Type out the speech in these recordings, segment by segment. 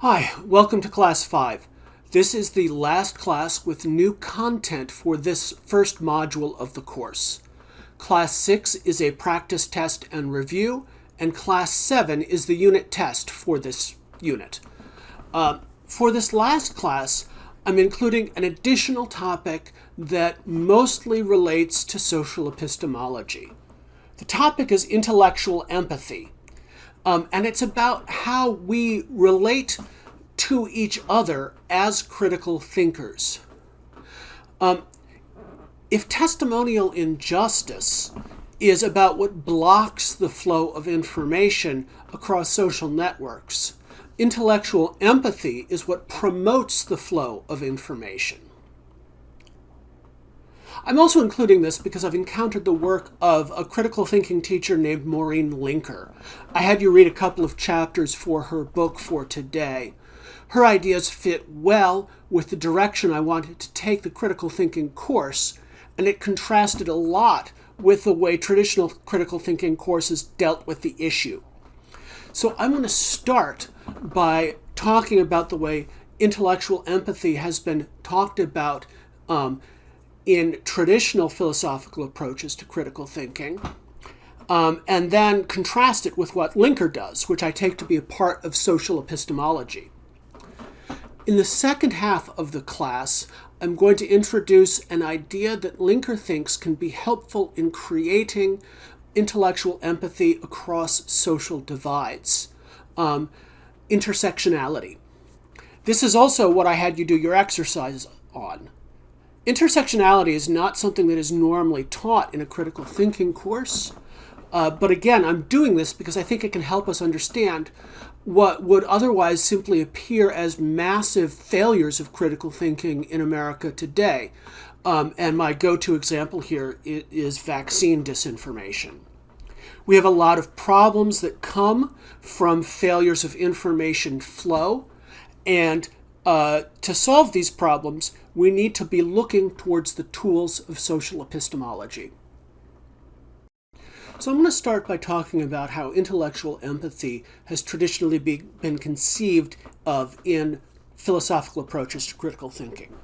Hi, welcome to Class 5. This is the last class with new content for this first module of the course. Class 6 is a practice test and review, and Class 7 is the unit test for this unit. For this last class, I'm including an additional topic that mostly relates to social epistemology. The topic is intellectual empathy. And it's about how we relate to each other as critical thinkers. If testimonial injustice is about what blocks the flow of information across social networks, intellectual empathy is what promotes the flow of information. I'm also including this because I've encountered the work of a critical thinking teacher named Maureen Linker. I had you read a couple of chapters for her book for today. Her ideas fit well with the direction I wanted to take the critical thinking course, and it contrasted a lot with the way traditional critical thinking courses dealt with the issue. So I'm going to start by talking about the way intellectual empathy has been talked about in traditional philosophical approaches to critical thinking, and then contrast it with what Linker does, which I take to be a part of social epistemology. In the second half of the class, I'm going to introduce an idea that Linker thinks can be helpful in creating intellectual empathy across social divides, intersectionality. This is also what I had you do your exercise on. Intersectionality is not something that is normally taught in a critical thinking course, but again, I'm doing this because I think it can help us understand what would otherwise simply appear as massive failures of critical thinking in America today. And my go-to example here is vaccine disinformation. We have a lot of problems that come from failures of information flow, and to solve these problems, we need to be looking towards the tools of social epistemology. So I'm going to start by talking about how intellectual empathy has traditionally been conceived of in philosophical approaches to critical thinking.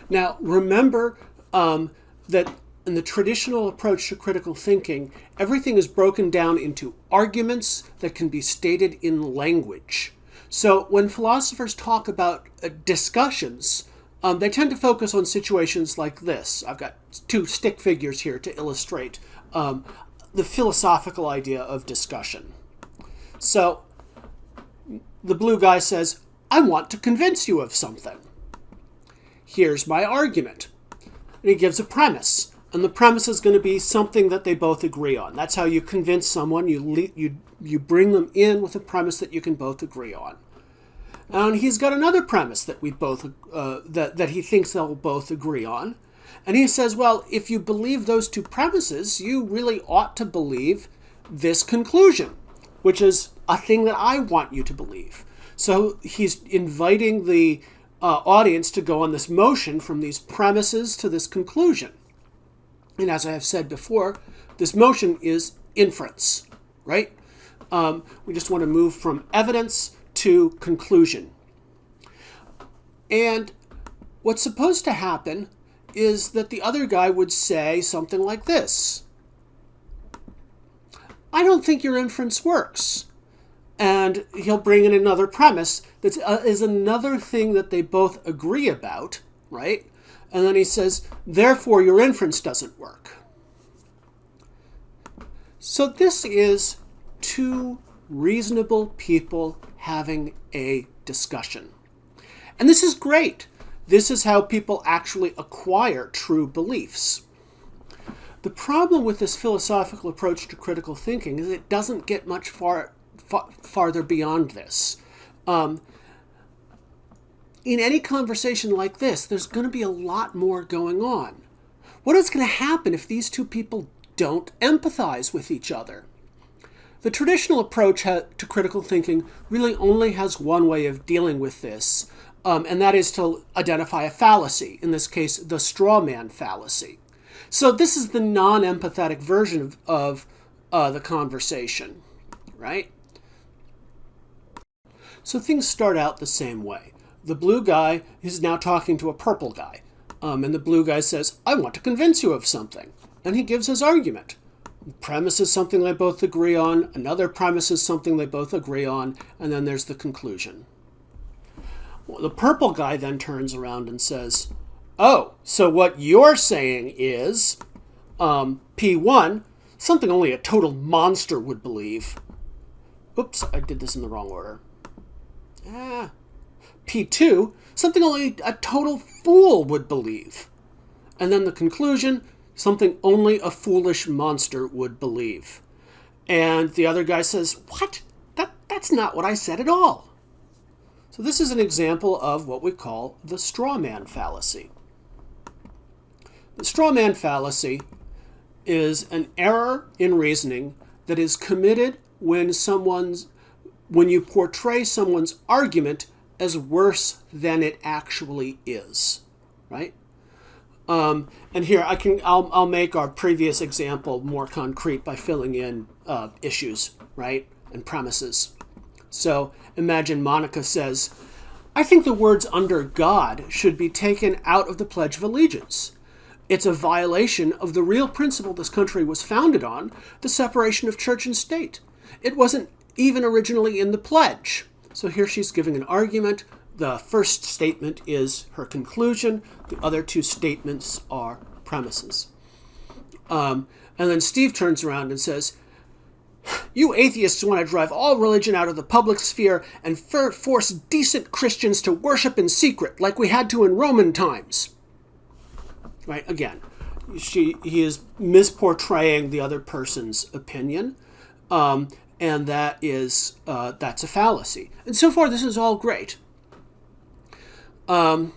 Now, remember that in the traditional approach to critical thinking, everything is broken down into arguments that can be stated in language. So when philosophers talk about discussions, they tend to focus on situations like this. I've got two stick figures here to illustrate the philosophical idea of discussion. So the blue guy says, I want to convince you of something. Here's my argument. And he gives a premise. And the premise is going to be something that they both agree on. That's how you convince someone. You bring them in with a premise that you can both agree on. And he's got another premise that we both that he thinks they'll both agree on. And he says, well, if you believe those two premises, you really ought to believe this conclusion, which is a thing that I want you to believe. So he's inviting the audience to go on this motion from these premises to this conclusion. And as I have said before, this motion is inference, right? We just want to move from evidence to conclusion. And what's supposed to happen is that the other guy would say something like this. I don't think your inference works. And he'll bring in another premise that is another thing that they both agree about, right? And then he says, therefore, your inference doesn't work. So this is two reasonable people having a discussion. And this is great. This is how people actually acquire true beliefs. The problem with this philosophical approach to critical thinking is it doesn't get much farther beyond this. In any conversation like this, there's going to be a lot more going on. What is going to happen if these two people don't empathize with each other? The traditional approach to critical thinking really only has one way of dealing with this, and that is to identify a fallacy, in this case, the straw man fallacy. So this is the non-empathetic version of the conversation, right? So things start out the same way. The blue guy is now talking to a purple guy. And the blue guy says, I want to convince you of something. And he gives his argument. The premise is something they both agree on. Another premise is something they both agree on. And then there's the conclusion. Well, the purple guy then turns around and says, oh, so what you're saying is P1, something only a total monster would believe. Oops, I did this in the wrong order. P2, something only a total fool would believe. And then the conclusion, something only a foolish monster would believe. And the other guy says, what? That's not what I said at all. So this is an example of what we call the straw man fallacy. The straw man fallacy is an error in reasoning that is committed when you portray someone's argument as worse than it actually is, right? And here I'll make our previous example more concrete by filling in issues, right, and premises. So imagine Monica says, I think the words under God should be taken out of the Pledge of Allegiance. It's a violation of the real principle this country was founded on, the separation of church and state. It wasn't even originally in the pledge. So here she's giving an argument. The first statement is her conclusion. The other two statements are premises. And then Steve turns around and says, you atheists want to drive all religion out of the public sphere and force decent Christians to worship in secret like we had to in Roman times. Right? Again, he is misportraying the other person's opinion. And that's a fallacy. And so far, this is all great. And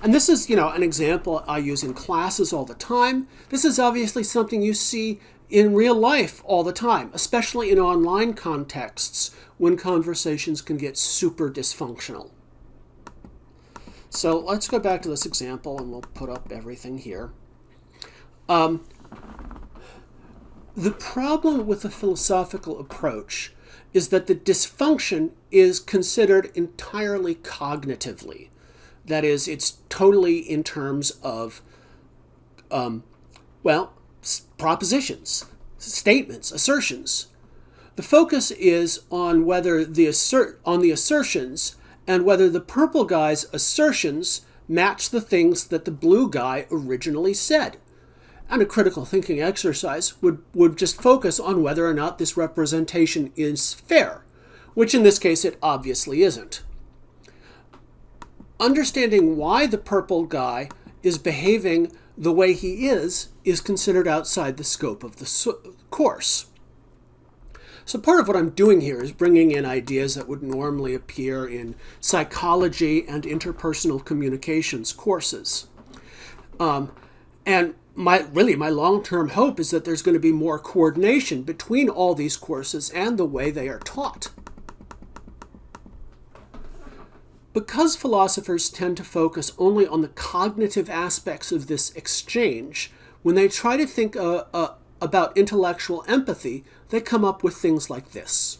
this is, an example I use in classes all the time. This is obviously something you see in real life all the time, especially in online contexts when conversations can get super dysfunctional. So let's go back to this example and we'll put up everything here. The problem with the philosophical approach is that the dysfunction is considered entirely cognitively. That is, it's totally in terms of, propositions, statements, assertions. The focus is on whether the assertions and whether the purple guy's assertions match the things that the blue guy originally said. And a critical thinking exercise would just focus on whether or not this representation is fair, which in this case it obviously isn't. Understanding why the purple guy is behaving the way he is considered outside the scope of the course. So part of what I'm doing here is bringing in ideas that would normally appear in psychology and interpersonal communications courses. And my long-term hope is that there's going to be more coordination between all these courses and the way they are taught. Because philosophers tend to focus only on the cognitive aspects of this exchange, when they try to think about intellectual empathy, they come up with things like this.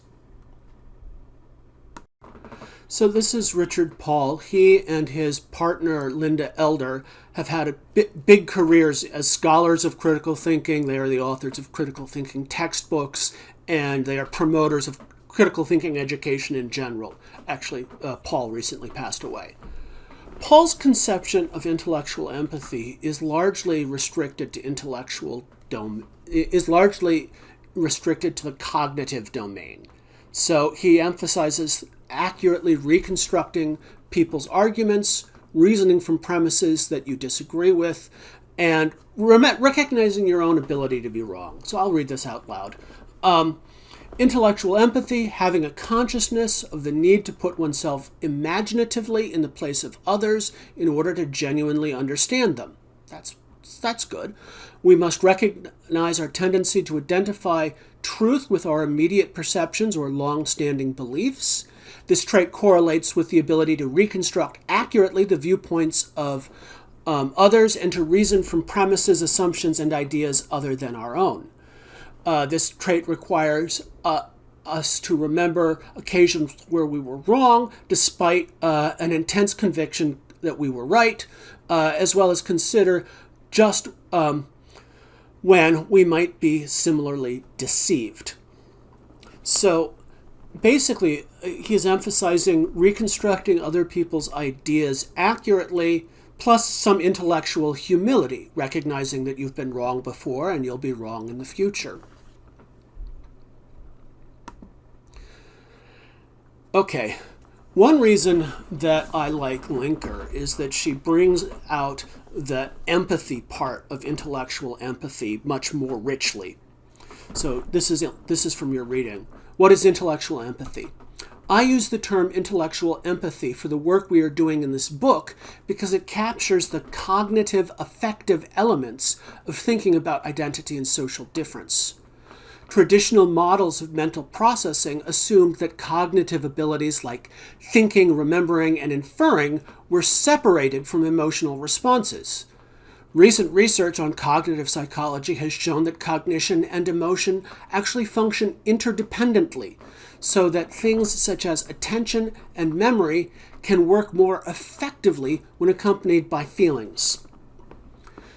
So this is Richard Paul. He and his partner, Linda Elder, have had big careers as scholars of critical thinking. They are the authors of critical thinking textbooks, and they are promoters of critical thinking education in general. Actually, Paul recently passed away. Paul's conception of intellectual empathy is largely restricted to the cognitive domain. So he emphasizes accurately reconstructing people's arguments, reasoning from premises that you disagree with, and recognizing your own ability to be wrong. So I'll read this out loud. Intellectual empathy, having a consciousness of the need to put oneself imaginatively in the place of others in order to genuinely understand them. That's good. We must recognize our tendency to identify truth with our immediate perceptions or long-standing beliefs. This trait correlates with the ability to reconstruct accurately the viewpoints of others and to reason from premises, assumptions, and ideas other than our own. This trait requires us to remember occasions where we were wrong, despite an intense conviction that we were right, as well as consider just when we might be similarly deceived. So basically, he's emphasizing reconstructing other people's ideas accurately, plus some intellectual humility, recognizing that you've been wrong before and you'll be wrong in the future. Okay, one reason that I like Linker is that she brings out the empathy part of intellectual empathy much more richly. So this is from your reading. What is intellectual empathy? I use the term intellectual empathy for the work we are doing in this book because it captures the cognitive affective elements of thinking about identity and social difference. Traditional models of mental processing assumed that cognitive abilities like thinking, remembering, and inferring were separated from emotional responses. Recent research on cognitive psychology has shown that cognition and emotion actually function interdependently, so that things such as attention and memory can work more effectively when accompanied by feelings.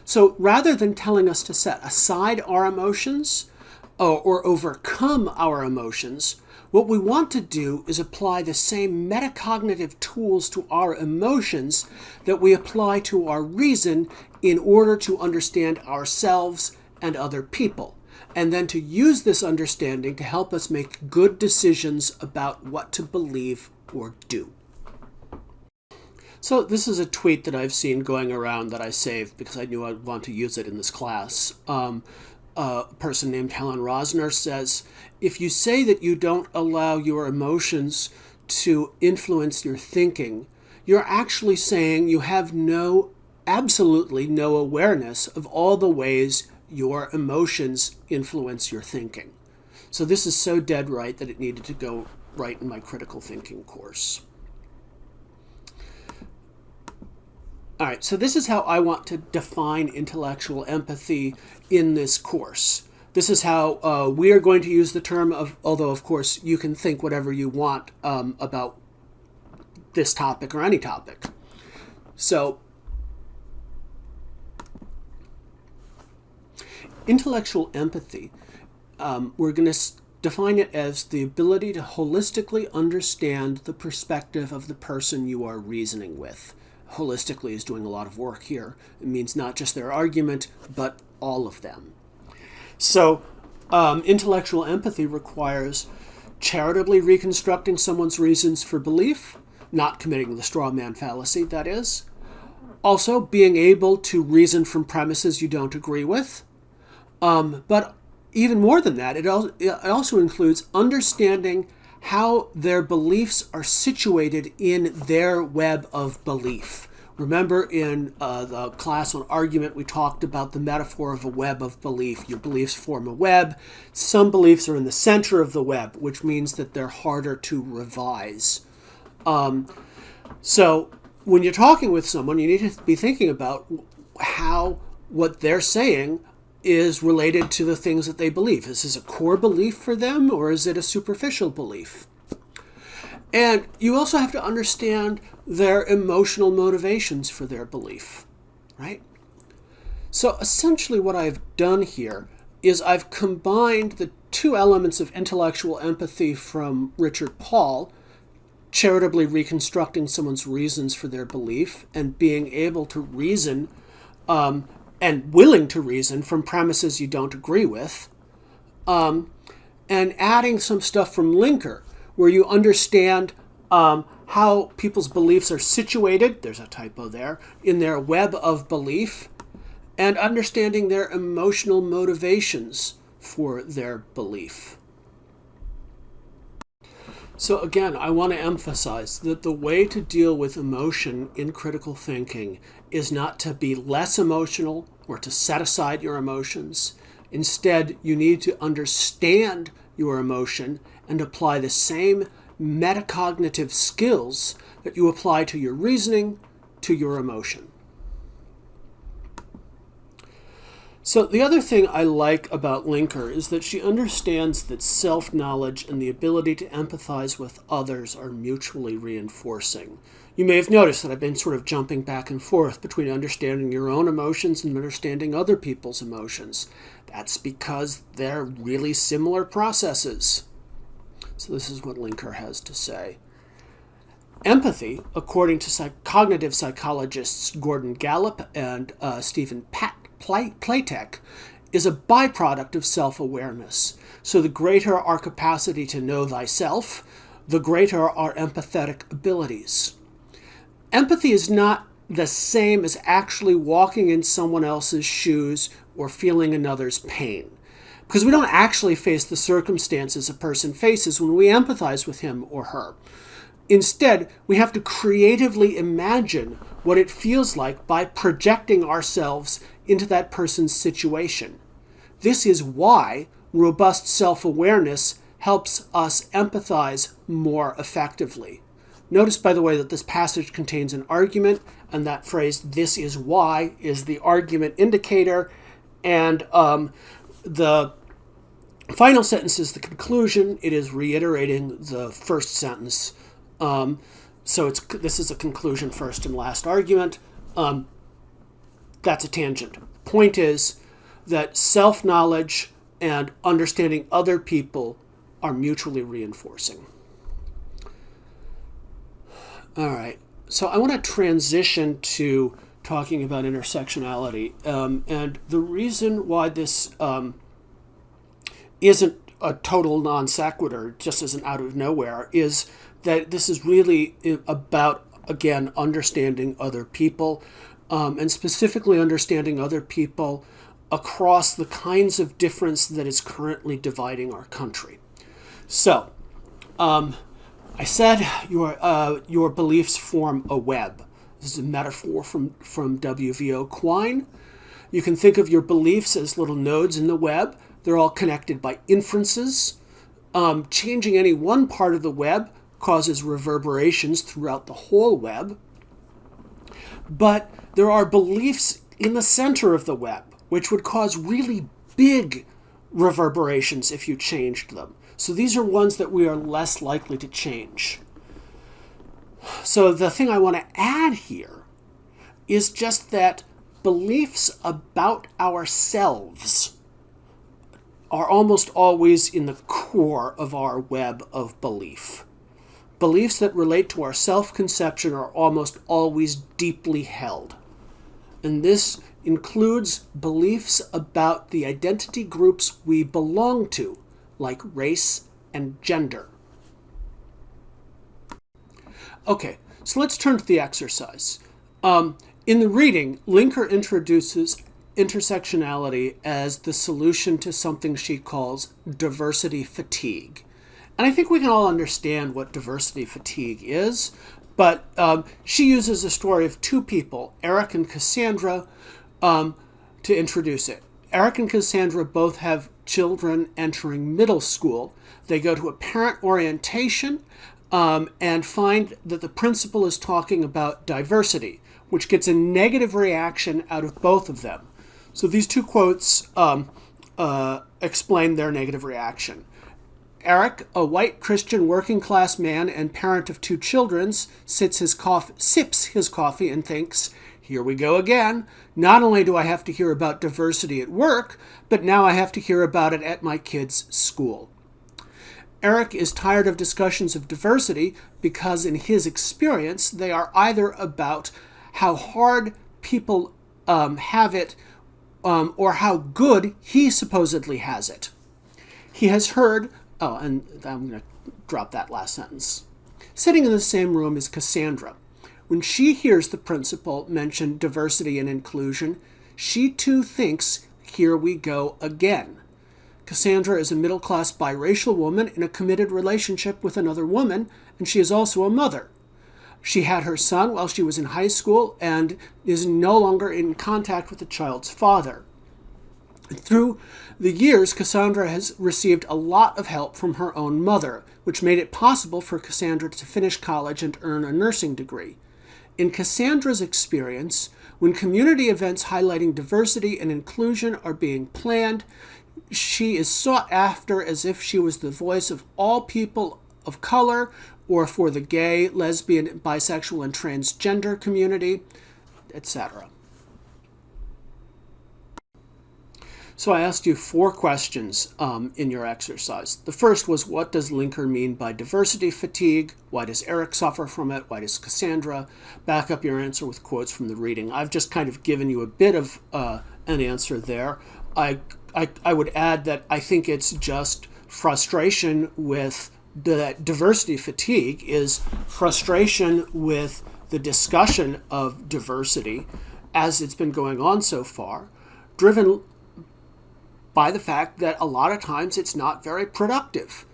So rather than telling us to set aside our emotions, or overcome our emotions, what we want to do is apply the same metacognitive tools to our emotions that we apply to our reason in order to understand ourselves and other people, and then to use this understanding to help us make good decisions about what to believe or do. So this is a tweet that I've seen going around that I saved because I knew I'd want to use it in this class. A person named Helen Rosner says, if you say that you don't allow your emotions to influence your thinking, you're actually saying you have absolutely no awareness of all the ways your emotions influence your thinking. So this is so dead right that it needed to go right in my critical thinking course. All right, so this is how I want to define intellectual empathy in this course. This is how we are going to use the term, although of course you can think whatever you want about this topic or any topic. So intellectual empathy, we're going to define it as the ability to holistically understand the perspective of the person you are reasoning with. Holistically is doing a lot of work here. It means not just their argument, but all of them. So intellectual empathy requires charitably reconstructing someone's reasons for belief, not committing the straw man fallacy, that is. Also, being able to reason from premises you don't agree with. But even more than that, it also includes understanding how their beliefs are situated in their web of belief. Remember in the class on argument, we talked about the metaphor of a web of belief. Your beliefs form a web. Some beliefs are in the center of the web, which means that they're harder to revise. So when you're talking with someone, you need to be thinking about how what they're saying is related to the things that they believe. Is this a core belief for them, or is it a superficial belief? And you also have to understand their emotional motivations for their belief, right? So essentially what I've done here is I've combined the two elements of intellectual empathy from Richard Paul, charitably reconstructing someone's reasons for their belief and being able to reason and willing to reason from premises you don't agree with, and adding some stuff from Linker, where you understand how people's beliefs are situated, there's a typo there, in their web of belief, and understanding their emotional motivations for their belief. So again, I want to emphasize that the way to deal with emotion in critical thinking is not to be less emotional or to set aside your emotions. Instead, you need to understand your emotion and apply the same metacognitive skills that you apply to your reasoning to your emotion. So the other thing I like about Linker is that she understands that self-knowledge and the ability to empathize with others are mutually reinforcing. You may have noticed that I've been sort of jumping back and forth between understanding your own emotions and understanding other people's emotions. That's because they're really similar processes. So this is what Linker has to say. Empathy, according to cognitive psychologists Gordon Gallup and Stephen Playtech, is a byproduct of self-awareness. So the greater our capacity to know thyself, the greater our empathetic abilities. Empathy is not the same as actually walking in someone else's shoes or feeling another's pain, because we don't actually face the circumstances a person faces when we empathize with him or her. Instead, we have to creatively imagine what it feels like by projecting ourselves into that person's situation. This is why robust self-awareness helps us empathize more effectively. Notice, by the way, that this passage contains an argument, and that phrase, "this is why," is the argument indicator, and the final sentence is the conclusion. It is reiterating the first sentence. So this is a conclusion, first and last argument. That's a tangent. The point is that self-knowledge and understanding other people are mutually reinforcing. All right, so I want to transition to talking about intersectionality. And the reason why this isn't a total non sequitur, just as an out of nowhere, is that this is really about, again, understanding other people, and specifically understanding other people across the kinds of difference that is currently dividing our country. So, I said your beliefs form a web. This is a metaphor from W.V.O. Quine. You can think of your beliefs as little nodes in the web. They're all connected by inferences. Changing any one part of the web causes reverberations throughout the whole web. But there are beliefs in the center of the web, which would cause really big reverberations if you changed them. So these are ones that we are less likely to change. So the thing I want to add here is just that beliefs about ourselves are almost always in the core of our web of belief. Beliefs that relate to our self-conception are almost always deeply held. And this includes beliefs about the identity groups we belong to, like race and gender. Okay, so let's turn to the exercise. In the reading, Linker introduces intersectionality as the solution to something she calls diversity fatigue. And I think we can all understand what diversity fatigue is, but she uses a story of two people, Eric and Cassandra, to introduce it. Eric and Cassandra both have children entering middle school. They go to a parent orientation and find that the principal is talking about diversity, which gets a negative reaction out of both of them. So these two quotes explain their negative reaction. Eric, a white Christian working class man and parent of two children, sips his coffee and thinks, "Here we go again. Not only do I have to hear about diversity at work, but now I have to hear about it at my kids' school." Eric is tired of discussions of diversity because in his experience, they are either about how hard people have it or how good he supposedly has it. He has heard, and I'm going to drop that last sentence. Sitting in the same room is Cassandra. When she hears the principal mention diversity and inclusion, she too thinks, "Here we go again." Cassandra is a middle-class biracial woman in a committed relationship with another woman, and she is also a mother. She had her son while she was in high school and is no longer in contact with the child's father. Through the years, Cassandra has received a lot of help from her own mother, which made it possible for Cassandra to finish college and earn a nursing degree. In Cassandra's experience, When community events highlighting diversity and inclusion are being planned, she is sought after as if she was the voice of all people of color or for the gay, lesbian, bisexual, and transgender community, etc. So I asked you 4 questions in your exercise. The first was, what does Linker mean by diversity fatigue? Why does Eric suffer from it? Why does Cassandra? Back up your answer with quotes from the reading. I've just kind of given you a bit of an answer there. I would add that I think it's just frustration with the diversity fatigue is frustration with the discussion of diversity as it's been going on so far, driven by the fact that a lot of times it's not very productive.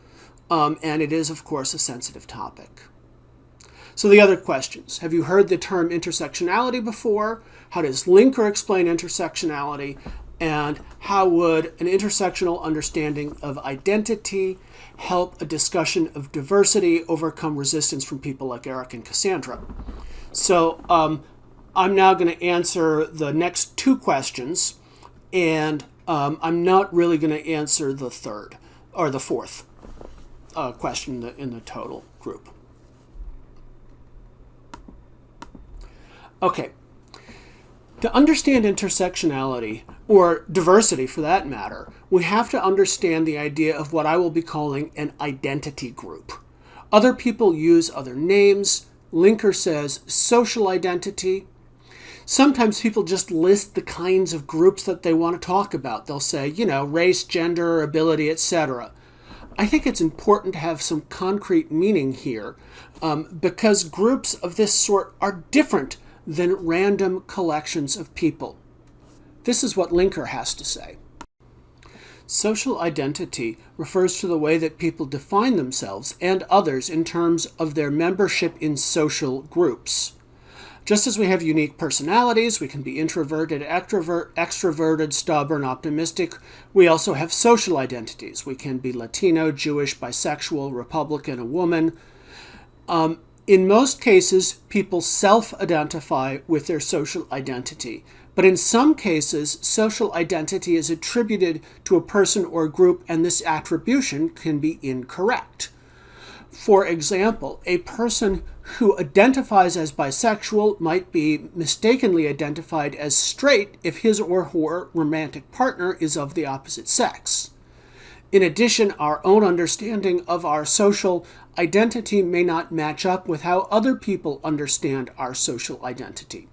And it is, of course, a sensitive topic. So the other questions. Have you heard the term intersectionality before? How does Linker explain intersectionality? And how would an intersectional understanding of identity help a discussion of diversity overcome resistance from people like Eric and Cassandra? So I'm now going to answer the next 2 questions, and I'm not really going to answer the third or the fourth question in the total group. Okay. To understand intersectionality, or diversity for that matter, we have to understand the idea of what I will be calling an identity group. Other people use other names. Linker says social identity. Sometimes people just list the kinds of groups that they want to talk about. They'll say, race, gender, ability, etc. I think it's important to have some concrete meaning here because groups of this sort are different than random collections of people. This is what Linker has to say. Social identity refers to the way that people define themselves and others in terms of their membership in social groups. Just as we have unique personalities, we can be introverted, extroverted, stubborn, optimistic, we also have social identities. We can be Latino, Jewish, bisexual, Republican, a woman. In most cases, people self-identify with their social identity. But in some cases, social identity is attributed to a person or group, and this attribution can be incorrect. For example, a person who identifies as bisexual might be mistakenly identified as straight if his or her romantic partner is of the opposite sex. In addition, our own understanding of our social identity may not match up with how other people understand our social identity.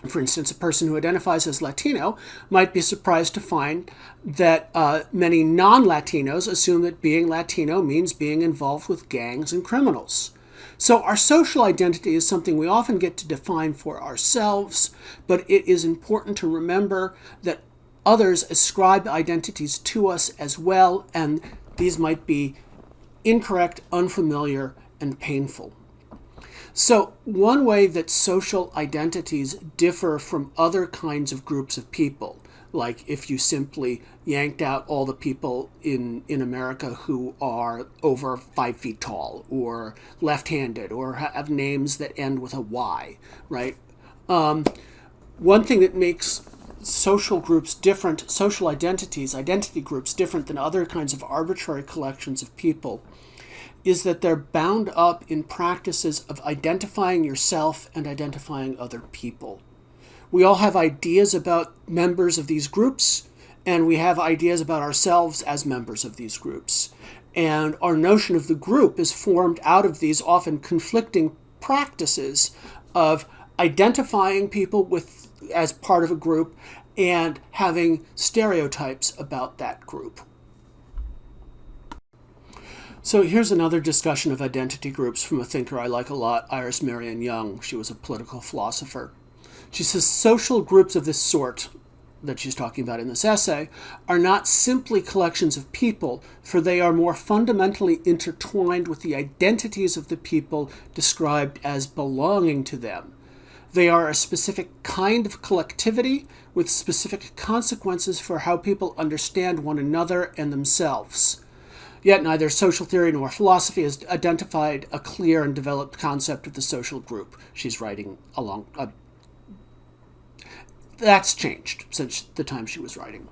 For instance, a person who identifies as Latino might be surprised to find that many non-Latinos assume that being Latino means being involved with gangs and criminals. So our social identity is something we often get to define for ourselves, but it is important to remember that others ascribe identities to us as well, and these might be incorrect, unfamiliar, and painful. So one way that social identities differ from other kinds of groups of people, like if you simply yanked out all the people in America who are over 5 feet tall or left-handed or have names that end with a Y, right? One thing that makes social groups different, social identities, identity groups different than other kinds of arbitrary collections of people is that they're bound up in practices of identifying yourself and identifying other people. We all have ideas about members of these groups, and we have ideas about ourselves as members of these groups. And our notion of the group is formed out of these often conflicting practices of identifying people as part of a group and having stereotypes about that group. So here's another discussion of identity groups from a thinker I like a lot, Iris Marion Young. She was a political philosopher. She says social groups of this sort that she's talking about in this essay are not simply collections of people, for they are more fundamentally intertwined with the identities of the people described as belonging to them. They are a specific kind of collectivity with specific consequences for how people understand one another and themselves. Yet neither social theory nor philosophy has identified a clear and developed concept of the social group. She's writing that's changed since the time she was writing.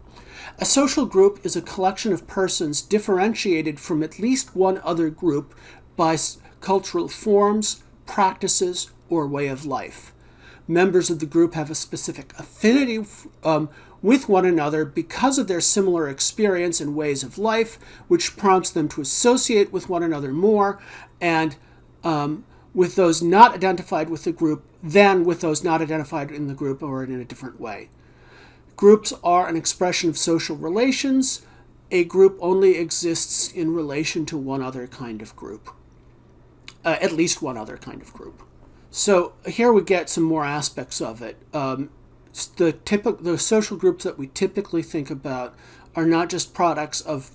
A social group is a collection of persons differentiated from at least one other group by cultural forms, practices, or way of life. Members of the group have a specific affinity with one another because of their similar experience and ways of life, which prompts them to associate with one another more and with those not identified with the group than with those not identified in the group or in a different way. Groups are an expression of social relations. A group only exists in relation to one other kind of group, at least one other kind of group. So here we get some more aspects of it. The social groups that we typically think about are not just products of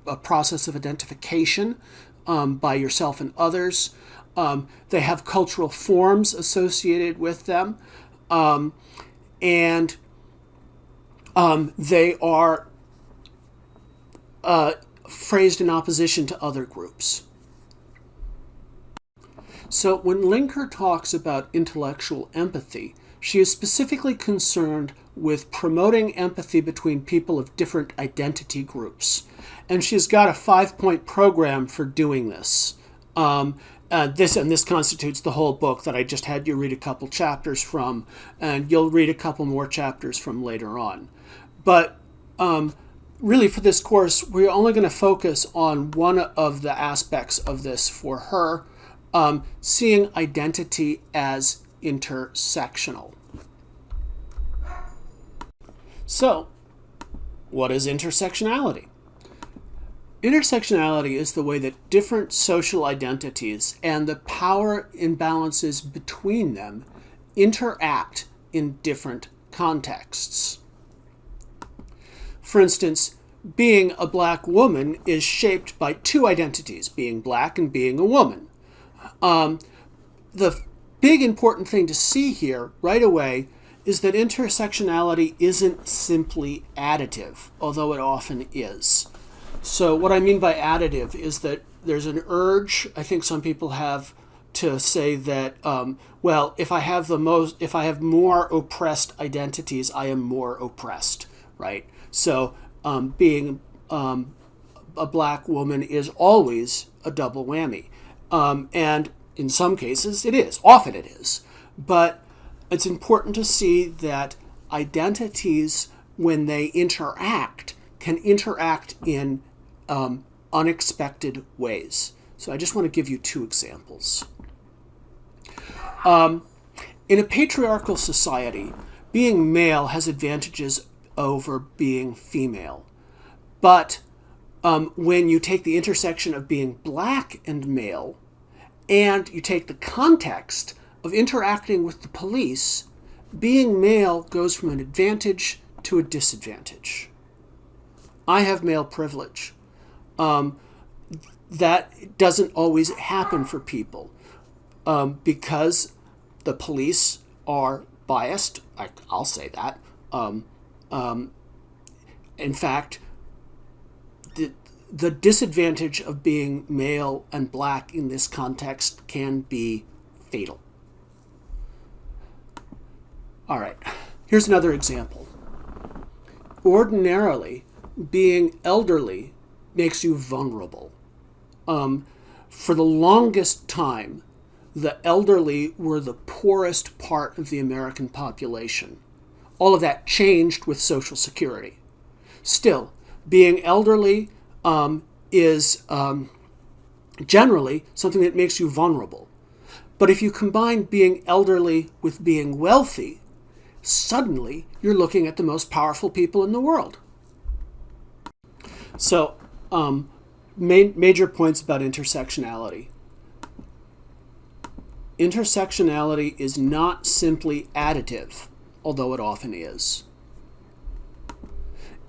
a process of identification by yourself and others. They have cultural forms associated with them, and they are phrased in opposition to other groups. So when Linker talks about intellectual empathy, she is specifically concerned with promoting empathy between people of different identity groups. And she's got a 5-point program for doing this. This constitutes the whole book that I just had you read a couple chapters from, and you'll read a couple more chapters from later on. But really for this course, we're only going to focus on one of the aspects of this for her, seeing identity as intersectional. So, what is intersectionality? Intersectionality is the way that different social identities and the power imbalances between them interact in different contexts. For instance, being a black woman is shaped by two identities, being black and being a woman. The big important thing to see here right away is that intersectionality isn't simply additive, although it often is. So what I mean by additive is that there's an urge, I think some people have, to say that, if I have more oppressed identities, I am more oppressed, right? So being a black woman is always a double whammy. And in some cases it is, often it is. But it's important to see that identities, when they interact, can interact in unexpected ways. So I just want to give you two examples. In a patriarchal society, being male has advantages over being female. But when you take the intersection of being black and male, and you take the context of interacting with the police, being male goes from an advantage to a disadvantage. I have male privilege. That doesn't always happen for people because the police are biased. I'll say that. In fact, the disadvantage of being male and black in this context can be fatal. All right, here's another example. Ordinarily, being elderly makes you vulnerable. For the longest time, the elderly were the poorest part of the American population. All of that changed with Social Security. Still, being elderly is generally something that makes you vulnerable. But if you combine being elderly with being wealthy, suddenly you're looking at the most powerful people in the world. So, major points about intersectionality. Intersectionality is not simply additive, although it often is.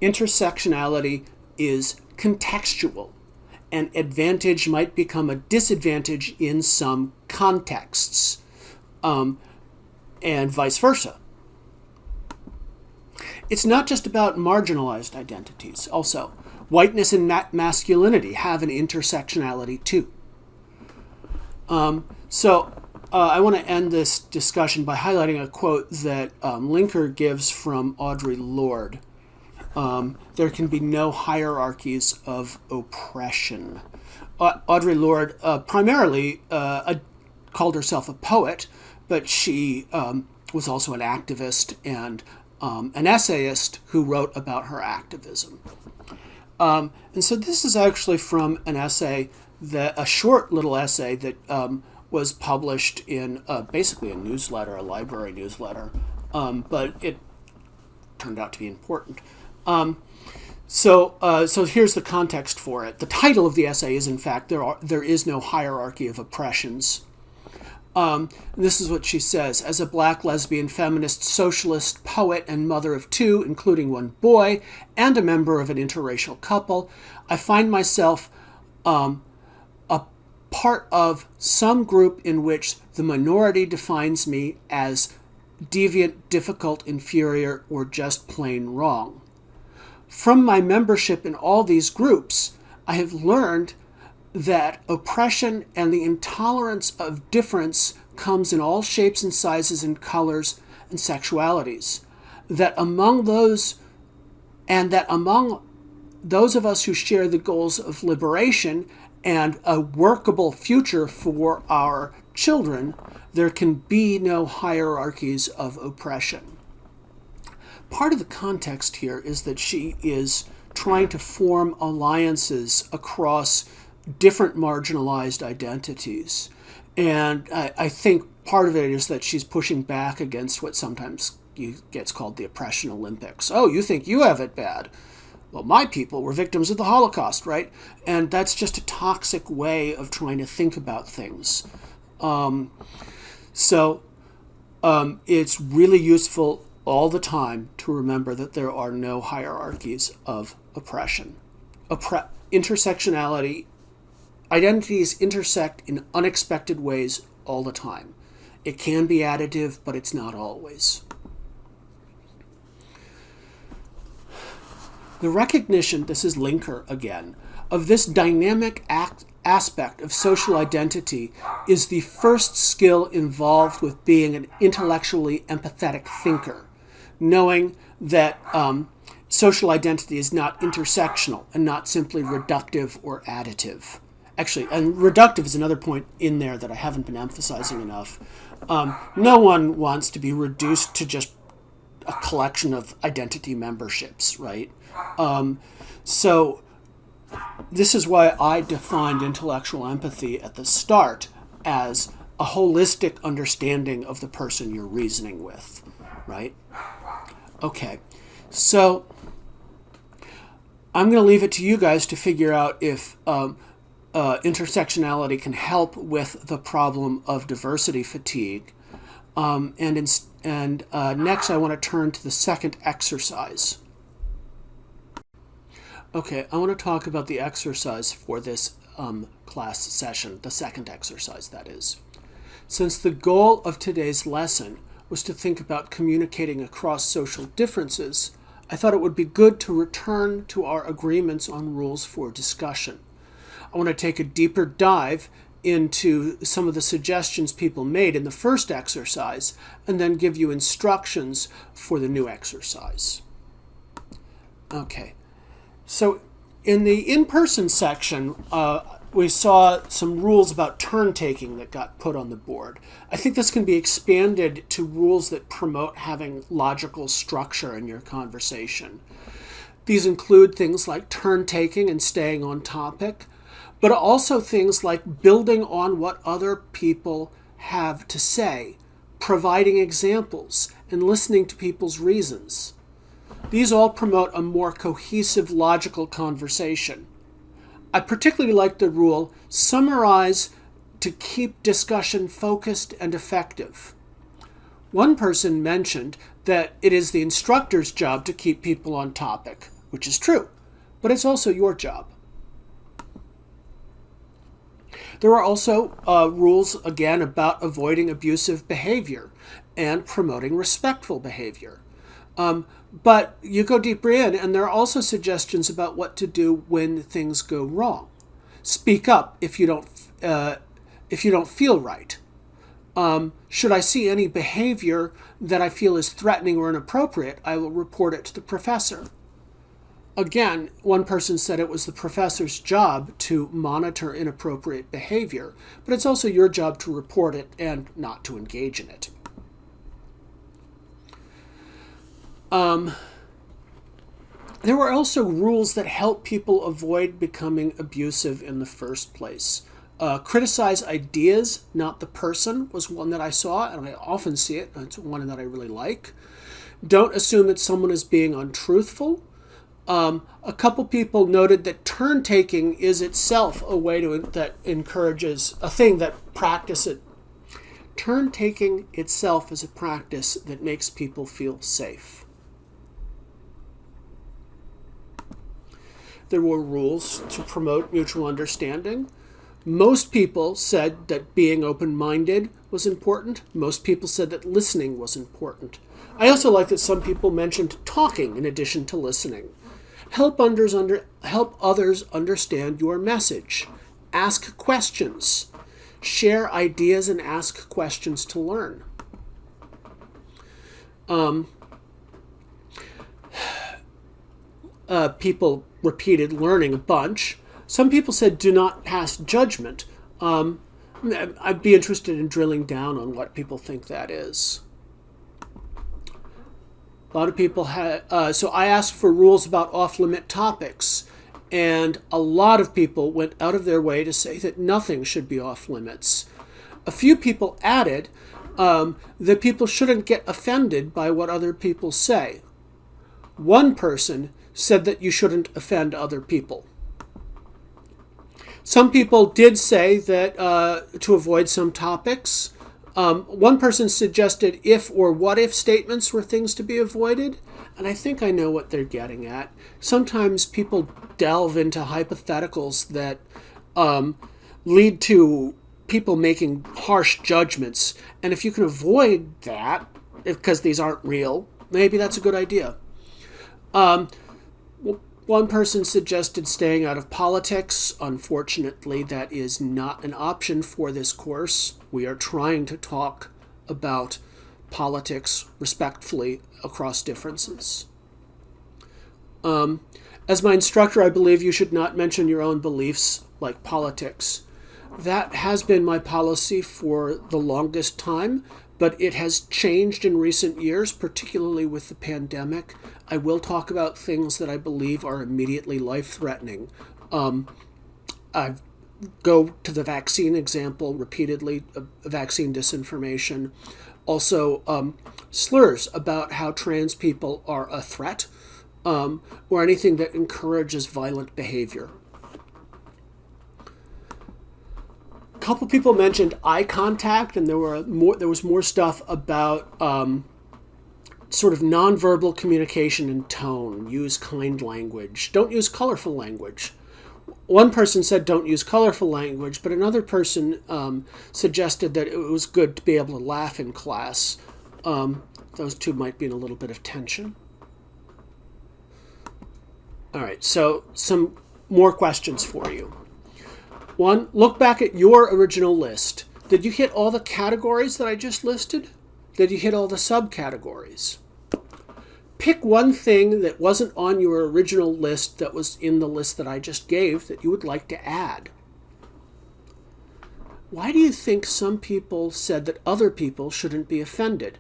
Intersectionality is contextual. An advantage might become a disadvantage in some contexts, and vice versa. It's not just about marginalized identities. Also, whiteness and masculinity have an intersectionality too. So I want to end this discussion by highlighting a quote that Linker gives from Audre Lorde. There can be no hierarchies of oppression. Audre Lorde primarily called herself a poet, but she was also an activist and an essayist who wrote about her activism. And so this is actually from an essay, a short little essay that was published in basically a newsletter, a library newsletter, but it turned out to be important. So here's the context for it. The title of the essay is, in fact, there is no hierarchy of oppressions. This is what she says. As a black lesbian feminist socialist poet and mother of two, including one boy, and a member of an interracial couple, I find myself a part of some group in which the minority defines me as deviant, difficult, inferior, or just plain wrong. From my membership in all these groups, I have learned that oppression and the intolerance of difference comes in all shapes and sizes and colors and sexualities. That among those of us who share the goals of liberation and a workable future for our children, there can be no hierarchies of oppression. Part of the context here is that she is trying to form alliances across different marginalized identities. And I think part of it is that she's pushing back against what sometimes gets called the oppression Olympics. Oh, you think you have it bad? Well, my people were victims of the Holocaust, right? And that's just a toxic way of trying to think about things. It's really useful all the time to remember that there are no hierarchies of oppression. Intersectionality, identities intersect in unexpected ways all the time. It can be additive, but it's not always. The recognition, this is Linker again, of this dynamic aspect of social identity is the first skill involved with being an intellectually empathetic thinker. Knowing that social identity is not intersectional and not simply reductive or additive. Actually, and reductive is another point in there that I haven't been emphasizing enough. No one wants to be reduced to just a collection of identity memberships, right? So this is why I defined intellectual empathy at the start as a holistic understanding of the person you're reasoning with, right? Okay, so I'm going to leave it to you guys to figure out if intersectionality can help with the problem of diversity fatigue. Next, I want to turn to the second exercise. Okay, I want to talk about the exercise for this class session, the second exercise, that is. Since the goal of today's lesson was to think about communicating across social differences, I thought it would be good to return to our agreements on rules for discussion. I want to take a deeper dive into some of the suggestions people made in the first exercise and then give you instructions for the new exercise. Okay, so in the in-person section, we saw some rules about turn-taking that got put on the board. I think this can be expanded to rules that promote having logical structure in your conversation. These include things like turn-taking and staying on topic, but also things like building on what other people have to say, providing examples, and listening to people's reasons. These all promote a more cohesive, logical conversation. I particularly like the rule, summarize to keep discussion focused and effective. One person mentioned that it is the instructor's job to keep people on topic, which is true, but it's also your job. There are also rules, again, about avoiding abusive behavior and promoting respectful behavior. But you go deeper in, and there are also suggestions about what to do when things go wrong. Speak up if you don't feel right. Should I see any behavior that I feel is threatening or inappropriate, I will report it to the professor. Again, one person said it was the professor's job to monitor inappropriate behavior, but it's also your job to report it and not to engage in it. There were also rules that help people avoid becoming abusive in the first place. Criticize ideas, not the person, was one that I saw, and I often see it. It's one that I really like. Don't assume that someone is being untruthful. A couple people noted that turn taking is itself a way that encourages a thing that practices. Turn taking itself is a practice that makes people feel safe. There were rules to promote mutual understanding. Most people said that being open-minded was important. Most people said that listening was important. I also like that some people mentioned talking in addition to listening. Help others understand your message. Ask questions. Share ideas and ask questions to learn. People repeated learning a bunch. Some people said do not pass judgment. I'd be interested in drilling down on what people think that is. A lot of people had, so I asked for rules about off-limit topics, and a lot of people went out of their way to say that nothing should be off-limits. A few people added that people shouldn't get offended by what other people say. One person said that you shouldn't offend other people. Some people did say that to avoid some topics. One person suggested if or what if statements were things to be avoided, and I think I know what they're getting at. Sometimes people delve into hypotheticals that lead to people making harsh judgments, and if you can avoid that, because these aren't real, maybe that's a good idea. One person suggested staying out of politics. Unfortunately, that is not an option for this course. We are trying to talk about politics respectfully across differences. As my instructor, I believe you should not mention your own beliefs like politics. That has been my policy for the longest time, but it has changed in recent years, particularly with the pandemic. I will talk about things that I believe are immediately life-threatening. I go to the vaccine example repeatedly, vaccine disinformation. Also, slurs about how trans people are a threat, or anything that encourages violent behavior. A couple people mentioned eye contact, and there was more stuff about sort of nonverbal communication and tone. Use kind language. Don't use colorful language. One person said don't use colorful language, but another person suggested that it was good to be able to laugh in class. Those two might be in a little bit of tension. All right, so some more questions for you. One, look back at your original list. Did you hit all the categories that I just listed? Did you hit all the subcategories? Pick one thing that wasn't on your original list that was in the list that I just gave that you would like to add. Why do you think some people said that other people shouldn't be offended?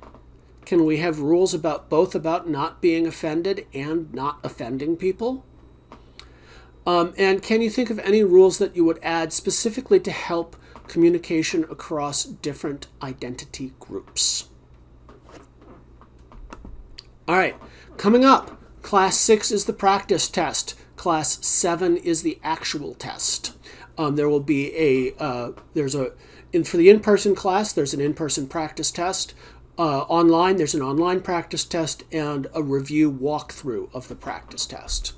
Can we have rules about both about not being offended and not offending people? And can you think of any rules that you would add specifically to help communication across different identity groups? All right, coming up, Class 6 is the practice test. Class 7 is the actual test. There will be for the in-person class, there's an in-person practice test. Online, there's an online practice test and a review walkthrough of the practice test.